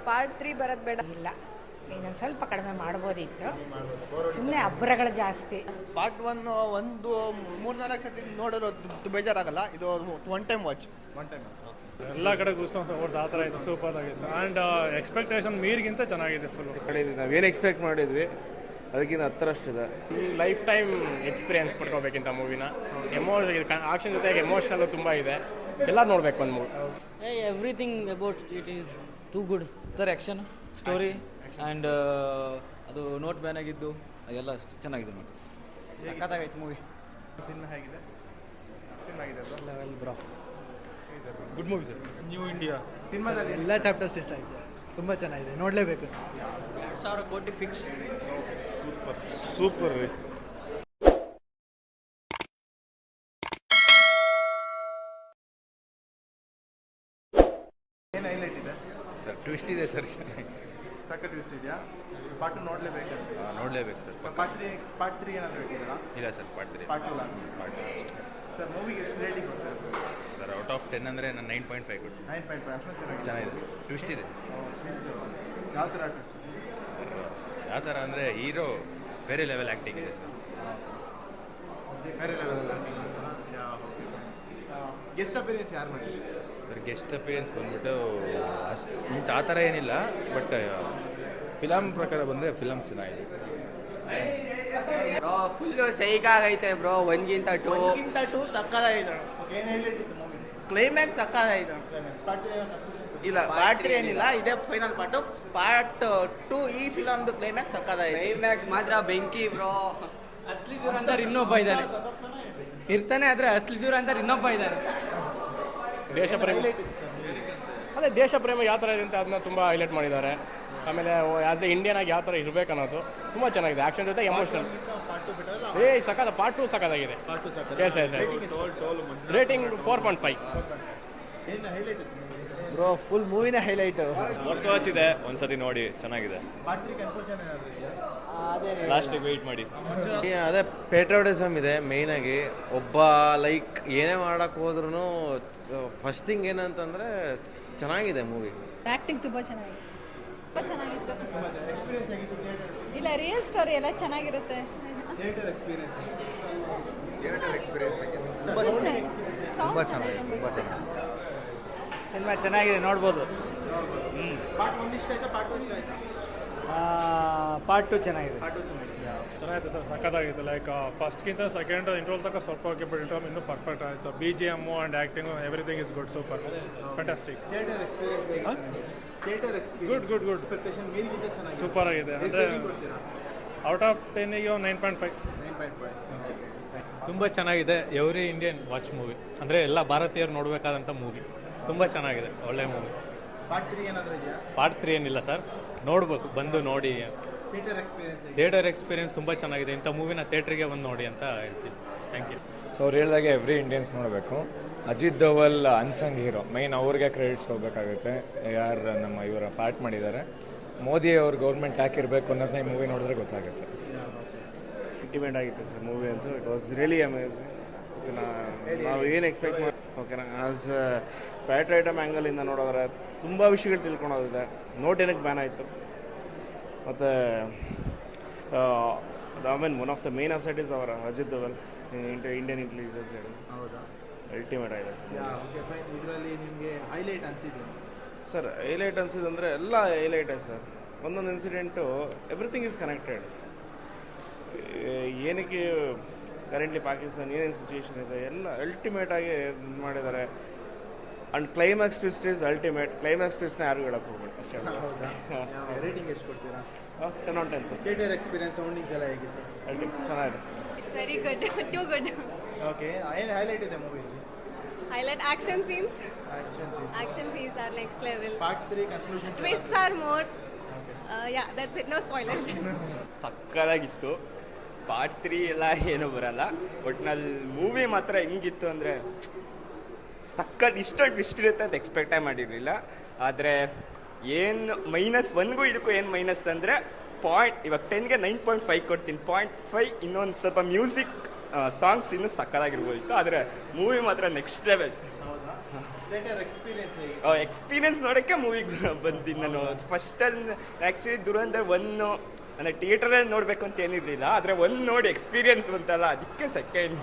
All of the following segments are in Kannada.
ಪಾರ್ಟ್ 3 ಬರೋದು ಬೇಡ. ಇಲ್ಲ, ಇನ್ನೊಂದು ಸ್ವಲ್ಪ ಕಡಿಮೆ ಮಾಡ್ಬೋದಿತ್ತು. ಸುಮ್ಮನೆ ಅಬ್ಬರಗಳು ಜಾಸ್ತಿ. ಪಾರ್ಟ್ 1 ಒಂದು 3-4 ಸತಿ ನೋಡಿರೋ ಬೇಜಾರಾಗಲ್ಲ. ಇದು ಒನ್ ಟೈಮ್ ವಾಚ್. ಎಲ್ಲ ಕಡೆ ಗೂಸ್ಬಂಪ್ಸ್ ಆ ಥರ ಇತ್ತು, ಸೂಪರ್ ಆಗಿತ್ತು. ಆ್ಯಂಡ್ ಎಕ್ಸ್ಪೆಕ್ಟೇಷನ್ ಮೀರಿಗಿಂತ ಚೆನ್ನಾಗಿದೆ ಫುಲ್ಲು. ನಾವೇನು ಎಕ್ಸ್ಪೆಕ್ಟ್ ಮಾಡಿದ್ವಿ ಅದಕ್ಕಿಂತ ಹತ್ತರಷ್ಟಿದೆ. ಲೈಫ್ ಟೈಮ್ ಎಕ್ಸ್ಪೀರಿಯನ್ಸ್ ಪಡ್ಕೋಬೇಕಿಂತ ಮೂವಿನ. ಆಕ್ಷನ್ ಜೊತೆಗೆ ಎಮೋಷನಲ್ ತುಂಬ ಇದೆ, ಎಲ್ಲ ನೋಡ್ಬೇಕು ಒಂದು movie. Everything about it is too good sir. Action, story and ಅದು ನೋಟ್ ಬ್ಯಾನ್ ಆಗಿದ್ದು ಅದೆಲ್ಲ ಚೆನ್ನಾಗಿದೆ ನೋಡಿ. ಸಖತ್ತಾಗೈತೆ movie. Good movie sir. New India ಎಲ್ಲ ಚಾಪ್ಟರ್ಸ್ ಇಷ್ಟ ಆಯ್ತು ಸರ್, ತುಂಬ ಚೆನ್ನಾಗಿದೆ, ನೋಡಲೇಬೇಕು. 2,000 ಕೋಟಿ ಫಿಕ್ಸ್. ಸೂಪರ್ ರೀ. ಏನು ಹೈಲೈಟ್ ಇದೆ ಸರ್? ಟ್ವಿಸ್ಟ್ ಇದೆ ಸರ್. ಸಕ್ಕ ಟ್ವಿಸ್ಟ್ ಇದೆಯಾ? ಪಾರ್ಟ್ 2 ನೋಡಲೇಬೇಕು. ನೋಡಲೇಬೇಕು ಸರ್. ಪಾರ್ಟ್ 3 ಏನಾದರೂ ಇಟ್ಟಿದ್ದೀರಾ? ಇಲ್ಲ sir, part 3 part 2 last. Sir ಮೂವಿಗೆ ಎಷ್ಟು ರೇಟಿಂಗ್ ಕೊಡ್ತಾರೆ ಸರ್? ಔಟ್ ಆಫ್ 10 ಅಂದರೆ ನಾನು 9.5 ಕೊಡ್ತೀನಿ. 9.5 ಅಷ್ಟೊಂದು ಚೆನ್ನಾಗಿದೆ ಸರ್. ಟ್ವಿಸ್ಟ್ ಇದೆ. ಟ್ವಿಸ್ಟ್ ಯಾವ ಥರ ಟ್ವಿಸ್ಟ್ ಸರ್? ಯಾವ ಥರ ಅಂದರೆ ಹೀರೋ ಬೇರೆ ಲೆವೆಲ್ ಆ್ಯಕ್ಟಿಂಗ್ ಇದೆ ಸರ್. ಬೇರೆ ಲೆವೆಲ್ ಗೆಸ್ಟ್ ಅಪಿಯರೆನ್ಸ್ ಯಾರು ಮಾಡಿದ್ರು ಸರ್? ಗೆಸ್ಟ್ ಅಪಿಯರೆನ್ಸ್ ಬಂದ್ಬಿಟ್ಟು ಅಷ್ಟು ಮೀನ್ಸ್ ಆ ಥರ ಏನಿಲ್ಲ, ಬಟ್ ಫಿಲಮ್ ಪ್ರಕಾರ ಬಂದರೆ ಫಿಲಮ್ ಚೆನ್ನಾಗಿದೆ. ಬ್ರೋ ಫುಲ್ಲು ಸೈಕಾಗೈತೆ ಬ್ರೋ. ಒನ್ಗಿಂತ ಟೂ ಸಕ್ಕದಾಗಿದೆ. ಏನು ಹೈಲೈಟ್ ಇತ್ತು ಮೂವಿ? ಕ್ಲೈಮ್ಯಾಕ್ಸ್ ಸಕ್ಕದಾಗಿದೆ. ಇಲ್ಲ ಪಾರ್ಟ್ 3 ಏನಿಲ್ಲ, ಇದೇ ಫೈನಲ್ ಪಾರ್ಟು. ಪಾರ್ಟ್ 2 ಈ ಫಿಲಮ್ದು ಕ್ಲೈಮ್ಯಾಕ್ಸ್ ಸಕ್ಕದಾಗಿದೆ. ಕ್ಲೈಮ್ಯಾಕ್ಸ್ ಮಾತ್ರ ಬೆಂಕಿ ಬ್ರೋ. ಅಸ್ಲಿ ದೂರ ಅಂತ ಇನ್ನೊಬ್ಬ ಇದ್ದಾನೆ ಇರ್ತಾನೆ, ಆದರೆ ಅಸ್ಲಿ ದೂರ ಅಂತ ಇನ್ನೊಬ್ಬ ಇದ್ದಾನೆ. ದೇಶ ಪ್ರೇಮ, ಅದೇ ದೇಶ ಪ್ರೇಮ ಯಾವ ಥರ ಇದೆ ಅಂತ ಅದನ್ನ ತುಂಬ ಹೈಲೈಟ್ ಮಾಡಿದ್ದಾರೆ. ಆಮೇಲೆ ಆ್ಯಸ್ ಎ ಇಂಡಿಯನ್ ಆಗಿ ಯಾವ ಥರ ಇರಬೇಕು ಅನ್ನೋದು ತುಂಬ ಚೆನ್ನಾಗಿದೆ. ಆ್ಯಕ್ಷನ್ ಜೊತೆ ಎಮೋಷನಲ್. ಸಖತ್ ಪಾರ್ಟ್ 2 ಸಖತ್ತಾಗಿದೆ. Yes yes yes. Rating 4.5. Bro full ಮೂವಿನೇ ಹೈಲೈಟು. ವರ್ತ್ ವಾಚ್ ಇದೆ, ಒಂದ್ಸತಿ ನೋಡಿ, ಚೆನ್ನಾಗಿದೆ. ಲಾಸ್ಟಿಗೆ ವೆಯ್ಟ್ ಮಾಡಿ. ಅದೇ ಪೇಟ್ರೋಟಿಸಮ್ ಇದೆ ಮೇಯ್ನಾಗಿ. ಒಬ್ಬ ಲೈಕ್ ಏನೇ ಮಾಡೋಕ್ಕೆ ಹೋದ್ರೂ ಫಸ್ಟ್ ಥಿಂಗ್ ಏನಂತಂದರೆ ಚೆನ್ನಾಗಿದೆ ಮೂವಿ. ಆ್ಯಕ್ಟಿಂಗ್ ತುಂಬ ಚೆನ್ನಾಗಿದೆ, ತುಂಬ ಚೆನ್ನಾಗಿತ್ತು. ಇಲ್ಲ, ರಿಯಲ್ ಸ್ಟೋರಿ ಎಲ್ಲ ಚೆನ್ನಾಗಿರುತ್ತೆ. ಥಿಯೇಟರ್ ಎಕ್ಸ್ಪೀರಿಯನ್ಸ್ ಆಗಿದೆ. ತುಂಬ ಚೆನ್ನಾಗಿದೆ, ತುಂಬ ಚೆನ್ನಾಗಿದೆ. ಸಿನಿಮಾ ಚೆನ್ನಾಗಿದೆ, ನೋಡ್ಬೋದು. ಪಾರ್ಟ್ 1 ಇಷ್ಟ ಆಯ್ತಾ? ಪಾರ್ಟ್ 2 ಇಷ್ಟ ಆಯ್ತಾ? ಪಾರ್ಟ್ 2 ಚೆನ್ನಾಗಿದೆ. ಚೆನ್ನಾಗಿತ್ತು ಸರ್, ಸಖತ್ತಾಗಿತ್ತು. ಲೈಕ್ ಫಸ್ಟ್ಗಿಂತ ಸೆಕೆಂಡ್ ಇಂಟ್ರೋಲ್ ತನಕ ಸ್ವಲ್ಪ ಬಟ್ ಇಂಟ್ರೋಲ್ ಇನ್ನೂ ಪರ್ಫೆಕ್ಟ್ ಆಯಿತು. BGM and acting everything is good, super, fantastic. Theatre experience theatre experience good expectation ಮೀರಿಗಿಂತ ಚೆನ್ನಾಗಿದೆ, ಸೂಪರ್ ಆಗಿದೆ. ಅಂದರೆ ಔಟ್ ಆಫ್ 10ಗೆ 9.5. 9.5. ತುಂಬ ಚೆನ್ನಾಗಿದೆ. ಎವ್ರಿ ಇಂಡಿಯನ್ ವಾಚ್ ಮೂವಿ, ಅಂದರೆ ಎಲ್ಲ ಭಾರತೀಯರು ನೋಡಬೇಕಾದಂಥ ಮೂವಿ. ತುಂಬ ಚೆನ್ನಾಗಿದೆ, ಒಳ್ಳೆ ಮೂವಿ. ಪಾರ್ಟ್ 3 ಏನಾದರೂ ಇದೆಯಾ? ಪಾರ್ಟ್ 3 ಏನಿಲ್ಲ ಸರ್, ನೋಡ್ಬೇಕು, ಬಂದು ನೋಡಿ. ಥಿಯೇಟರ್ ಎಕ್ಸ್ಪೀರಿಯನ್ಸ್ ತುಂಬ ಚೆನ್ನಾಗಿದೆ. ಇಂಥ ಮೂವಿನ ಥಿಯೇಟ್ರಿಗೆ ಬಂದು ನೋಡಿ ಅಂತ ಹೇಳ್ತೀನಿ. Thank you. ಸೊ ಅವ್ರು ಹೇಳಿದಾಗೆ ಎವ್ರಿ ಇಂಡಿಯನ್ಸ್ ನೋಡಬೇಕು. Ajit Doval unsung hero, main ಅವ್ರಿಗೆ ಕ್ರೆಡಿಟ್ಸ್ ಹೋಗಬೇಕಾಗುತ್ತೆ. ಯಾರು ನಮ್ಮ ಇವರ ಪಾರ್ಟ್ ಮಾಡಿದ್ದಾರೆ. ಮೋದಿ ಅವ್ರ ಗೌರ್ಮೆಂಟ್ ಯಾಕಿರಬೇಕು ಅನ್ನೋದನ್ನ ಈ ಮೂವಿ ನೋಡಿದ್ರೆ ಗೊತ್ತಾಗುತ್ತೆ. ಇಂಟಿಮೇಟ್ ಆಗಿತ್ತು ಸರ್ ಮೂವಿ ಅಂತೂ. It was really amazing. ನಾವು ಏನು ಎಕ್ಸ್ಪೆಕ್ಟ್ ಮಾಡಿ ಓಕೆನಾ, ಆಸ್ ಪ್ಯಾಟ್ರೈಟಮ್ ಆ್ಯಂಗಲಿಂದ ನೋಡಿದ್ರೆ ತುಂಬ ವಿಷಯಗಳು ತಿಳ್ಕೊಳೋದಿದೆ. ನೋಟ್ ಏನಕ್ಕೆ ಬ್ಯಾನ್ ಆಯಿತು, ಮತ್ತು I mean one of the main asset is ಅವರ Ajit Doval Indian intelligence. Ultimate ಆಗಿದೆ ಸರ್. ಇದರಲ್ಲಿ ನಿಮಗೆ ಹೈಲೈಟ್ ಅನಿಸಿದೆ ಸರ್? ಹೈಲೈಟ್ ಅನಿಸಿದಂದರೆ ಎಲ್ಲ ಹೈಲೈಟೇ ಸರ್. ಒಂದೊಂದು ಇನ್ಸಿಡೆಂಟು ಎವ್ರಿಥಿಂಗ್ ಈಸ್ ಕನೆಕ್ಟೆಡ್. ಏನಕ್ಕೆ ಕರೆಂಟ್ಲಿ ಪಾಕಿಸ್ತಾನ ಏನೇನು ಸಿಚುವೇಶನ್ ಇದೆ ಎಲ್ಲ ಅಲ್ಟಿಮೇಟಾಗಿ ಮಾಡಿದ್ದಾರೆ. And climax twist is ultimate. Climax ಟ್ವಿಸ್ಟ್ನ ಯಾರು ಹೇಳಕ್ಕೆ ಹೋಗ್ಬೇಡಿ ಅಷ್ಟೇ. ರೇಟಿಂಗ್ ಎಷ್ಟು ಕೊಡ್ತೀರಾ? 10 on 10 ಸರ್. ಥಿಯೇಟರ್ ಎಕ್ಸ್ಪೀರಿಯನ್ಸ್ ಸೌಂಡಿಂಗ್ಸ್ ಎಲ್ಲ ಹೇಗಿತ್ತು? ಚೆನ್ನಾಗಿದೆ. It's very good, too good. Okay, ಏನು ಹೈಲೈಟ್ ಇದೆ ಮೂವಿಯಲ್ಲಿ? Highlight action scenes. Action scenes are next level. Part 3 conclusions. Twists are more. Yeah, that's it. No spoilers. ಸಕ್ಕದಾಗಿತ್ತು. ಪಾರ್ಟ್ 3 ಎಲ್ಲ ಏನೂ ಬರಲ್ಲ. ಒಟ್ನಲ್ಲಿ ಮೂವಿ ಮಾತ್ರ ಹೆಂಗಿತ್ತು ಅಂದರೆ ಇಷ್ಟೊಂದು ಟ್ವಿಸ್ಟ್ ಇರುತ್ತೆ ಅಂತ ಎಕ್ಸ್ಪೆಕ್ಟೇ ಮಾಡಿರಲಿಲ್ಲ. ಆದರೆ ಏನು -1ಗೂ ಇದಕ್ಕೂ ಏನು ಮೈನಸ್ ಅಂದರೆ ಇವಾಗ 10ಗೆ 9.5 ಕೊಡ್ತೀನಿ. 0.5 ಇನ್ನೊಂದು ಸ್ವಲ್ಪ ಮ್ಯೂಸಿಕ್ ಸಾಂಗ್ಸ್ ಇನ್ನೂ ಸಕ್ಕದಾಗಿರ್ಬೋದಿತ್ತು. ಆದರೆ ಮೂವಿ ಮಾತ್ರ ನೆಕ್ಸ್ಟ್ ಲೆವೆಲ್. ಎಕ್ಸ್ಪೀರಿಯನ್ಸ್ ನೋಡೋಕ್ಕೆ ಮೂವಿಗೆ ಬಂದಿದ್ದು ನಾನು ಫಸ್ಟಲ್ಲಿ ಆ್ಯಕ್ಚುಲಿ ದುರಂಧರ್ ಒನ್ನು ಅಂದರೆ ಥಿಯೇಟರಲ್ಲಿ ನೋಡಬೇಕು ಅಂತ ಏನಿರಲಿಲ್ಲ, ಆದರೆ ಒಂದು ನೋಡಿ ಎಕ್ಸ್ಪೀರಿಯನ್ಸ್ ಬಂತಲ್ಲ ಅದಕ್ಕೆ ಸೆಕೆಂಡ್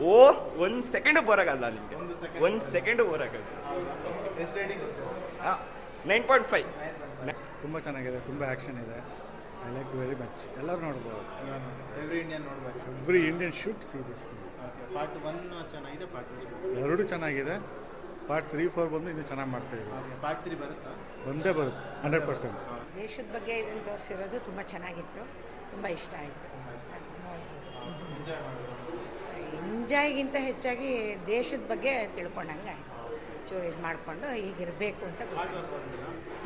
ಓ 1 ಸೆಕೆಂಡು ಬರೋಗಲ್ಲ ನಿಮಗೆ, 1 ಸೆಕೆಂಡು ಬರೋಗಲ್ಲ. 9.5. ತುಂಬ ಚೆನ್ನಾಗಿದೆ, ತುಂಬ ಆ್ಯಕ್ಷನ್ ಇದೆ. I like very much. ಎಲ್ಲರೂ ನೋಡ್ಬೋದು. Every Indian should see this film. Part 1 ಚೆನ್ನಾಗಿದೆ, ಪಾರ್ಟ್ 2 ಎರಡೂ ಚೆನ್ನಾಗಿದೆ. ಪಾರ್ಟ್ 3, 4 ಬಂದು ಇನ್ನೂ ಚೆನ್ನಾಗಿ ಮಾಡ್ತಾಯಿದ್ದೀವಿ. ಪಾರ್ಟ್ 3 ಬರುತ್ತಾ? ಬಂದೇ ಬರುತ್ತೆ 100%. ದೇಶದ ಬಗ್ಗೆ ಇದನ್ನು ತೋರಿಸಿರೋದು ತುಂಬ ಚೆನ್ನಾಗಿತ್ತು, ತುಂಬ ಇಷ್ಟ ಆಯಿತು. ಎಂಜಾಯ್ಗಿಂತ ಹೆಚ್ಚಾಗಿ ದೇಶದ ಬಗ್ಗೆ ತಿಳ್ಕೊಂಡಂಗೆ ಆಯಿತು. ಚೂರು ಇದು ಮಾಡಿಕೊಂಡು ಹೀಗಿರಬೇಕು ಅಂತ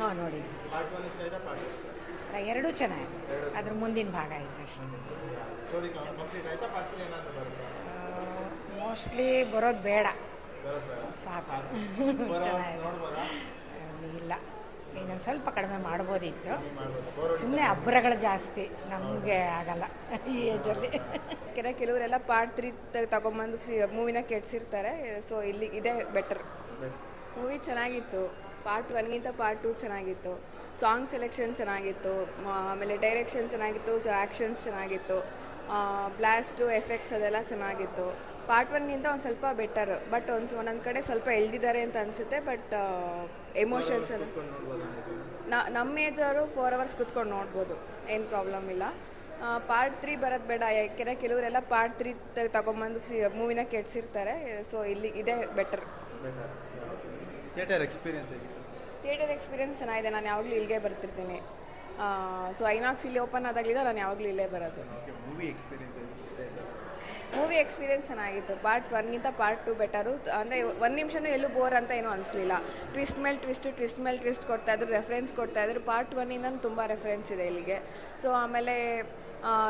ಹಾಂ ನೋಡಿ. ಎರಡೂ ಚೆನ್ನಾಗಿದೆ, ಅದ್ರ ಮುಂದಿನ ಭಾಗ ಇದೆ ಅಷ್ಟೇ. ಮೋಸ್ಟ್ಲಿ ಬರೋದು ಬೇಡ, ಸಾಕು. ಚೆನ್ನಾಗಿದೆ. ಇಲ್ಲ, ಇನ್ನೊಂದು ಸ್ವಲ್ಪ ಕಡಿಮೆ ಮಾಡ್ಬೋದಿತ್ತು. ಸುಮ್ಮನೆ ಅಬ್ಬರಗಳು ಜಾಸ್ತಿ, ನಮಗೆ ಆಗಲ್ಲ ಈ ಏಜಲ್ಲಿ. ಕೆಲವರೆಲ್ಲ ಪಾರ್ಟ್ 3 ತಗೊಂಬಂದು ಮೂವಿನ ಕೆಡ್ಸಿರ್ತಾರೆ. ಸೊ ಇಲ್ಲಿ ಇದೇ ಬೆಟರ್. ಮೂವಿ ಚೆನ್ನಾಗಿತ್ತು. ಪಾರ್ಟ್ 1ಗಿಂತ ಪಾರ್ಟ್ 2 ಚೆನ್ನಾಗಿತ್ತು. ಸಾಂಗ್ ಸೆಲೆಕ್ಷನ್ ಚೆನ್ನಾಗಿತ್ತು, ಆಮೇಲೆ ಡೈರೆಕ್ಷನ್ ಚೆನ್ನಾಗಿತ್ತು, ಆ್ಯಕ್ಷನ್ಸ್ ಚೆನ್ನಾಗಿತ್ತು, ಬ್ಲಾಸ್ಟು ಎಫೆಕ್ಟ್ಸ್ ಅದೆಲ್ಲ ಚೆನ್ನಾಗಿತ್ತು. ಪಾರ್ಟ್ 1ಗಿಂತ ಒಂದು ಸ್ವಲ್ಪ ಬೆಟರ್. ಬಟ್ ಒಂದೊಂದು ಕಡೆ ಸ್ವಲ್ಪ ಎಳ್ದಿದ್ದಾರೆ ಅಂತ ಅನಿಸುತ್ತೆ. ಬಟ್ ಎಮೋಷನ್ಸ್ ನಮ್ಮ ಏಜವರು 4 ಅವರ್ಸ್ ಕುತ್ಕೊಂಡು ನೋಡ್ಬೋದು, ಏನು ಪ್ರಾಬ್ಲಮ್ ಇಲ್ಲ. ಪಾರ್ಟ್ 3 ಬರೋದು ಬೇಡ, ಯಾಕೆಂದರೆ ಕೆಲವರೆಲ್ಲ ಪಾರ್ಟ್ 3 ತಗೊಂಬಂದು ಮೂವಿನ ಕೆಡ್ಸಿರ್ತಾರೆ. ಸೊ ಇಲ್ಲಿ ಇದೇ ಬೆಟರ್. ಥಿಯೇಟರ್ ಎಕ್ಸ್ಪೀರಿಯನ್ಸ್ ಹೇಗಿತ್ತು? ಥಿಯೇಟರ್ ಎಕ್ಸ್ಪೀರಿಯನ್ಸ್ ಚೆನ್ನಾಗಿದೆ. ನಾನು ಯಾವಾಗಲೂ ಇಲ್ಲಿಗೆ ಬರ್ತಿರ್ತೀನಿ. ಸೊ ಐನಾಕ್ಸ್ ಇಲ್ಲಿ ಓಪನ್ ಆದಾಗಲಿಂದ ನಾನು ಯಾವಾಗಲೂ ಇಲ್ಲೇ ಬರೋದು. ಮೂವಿ ಎಕ್ಸ್ಪೀರಿಯನ್ಸ್ ಹೇಗಿತ್ತು? ಮೂವಿ ಎಕ್ಸ್ಪೀರಿಯನ್ಸ್ ಚೆನ್ನಾಗಿತ್ತು. ಪಾರ್ಟ್ 1ಗಿಂತ ಪಾರ್ಟ್ 2 ಬೆಟರು. ಅಂದರೆ 1 ನಿಮಿಷನೂ ಎಲ್ಲೂ ಬೋರ್ ಅಂತ ಏನೂ ಅನಿಸ್ಲಿಲ್ಲ. ಟ್ವಿಸ್ಟ್ ಮೇಲೆ ಟ್ವಿಸ್ಟ್ ಕೊಡ್ತಾಯಿದ್ರು, ರೆಫರೆನ್ಸ್ ಕೊಡ್ತಾಯಿದ್ರು. ಪಾರ್ಟ್ 1ಇಂದನೂ ತುಂಬ ರೆಫರೆನ್ಸ್ ಇದೆ ಇಲ್ಲಿಗೆ. ಸೊ ಆಮೇಲೆ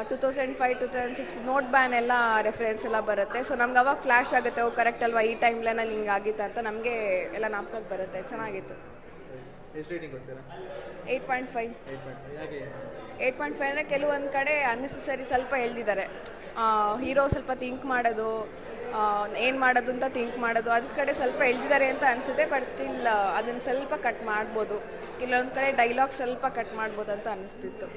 2005, 2006 ನೋಟ್ ಬ್ಯಾನ್ ಎಲ್ಲ ರೆಫರೆನ್ಸ್ ಎಲ್ಲ ಬರುತ್ತೆ. ಸೊ ನಮ್ಗೆ ಅವಾಗ ಫ್ಲ್ಯಾಶ್ ಆಗುತ್ತೆ, ಕರೆಕ್ಟ್ ಅಲ್ವಾ ಈ ಟೈಮ್ಲೈನಲ್ಲಿ ಹಿಂಗಾಗಿತ್ತು ಅಂತ ನಮಗೆ ಎಲ್ಲ ನಾಪ್ಕಕ್ಕೆ ಬರುತ್ತೆ. ಚೆನ್ನಾಗಿತ್ತು. ಎಷ್ಟು ರೇಟಿಂಗ್ ಕೊಡ್ತೀರಾ? 8.5. 8.5 ಅಂದರೆ ಕೆಲವೊಂದು ಕಡೆ ಅನ್ನೆಸೆಸರಿ ಸ್ವಲ್ಪ ಎಳ್ದಿದ್ದಾರೆ. ಹೀರೋ ಸ್ವಲ್ಪ ಥಿಂಕ್ ಮಾಡೋದು, ಏನು ಮಾಡೋದು ಅಂತ ಥಿಂಕ್ ಮಾಡೋದು, ಅದ್ರ ಕಡೆ ಸ್ವಲ್ಪ ಎಳ್ದಿದ್ದಾರೆ ಅಂತ ಅನಿಸುತ್ತೆ. ಬಟ್ ಸ್ಟಿಲ್ ಅದನ್ನು ಸ್ವಲ್ಪ ಕಟ್ ಮಾಡ್ಬೋದು. ಕೆಲವೊಂದು ಕಡೆ ಡೈಲಾಗ್ ಸ್ವಲ್ಪ ಕಟ್ ಮಾಡ್ಬೋದು ಅಂತ ಅನಿಸ್ತಿತ್ತು.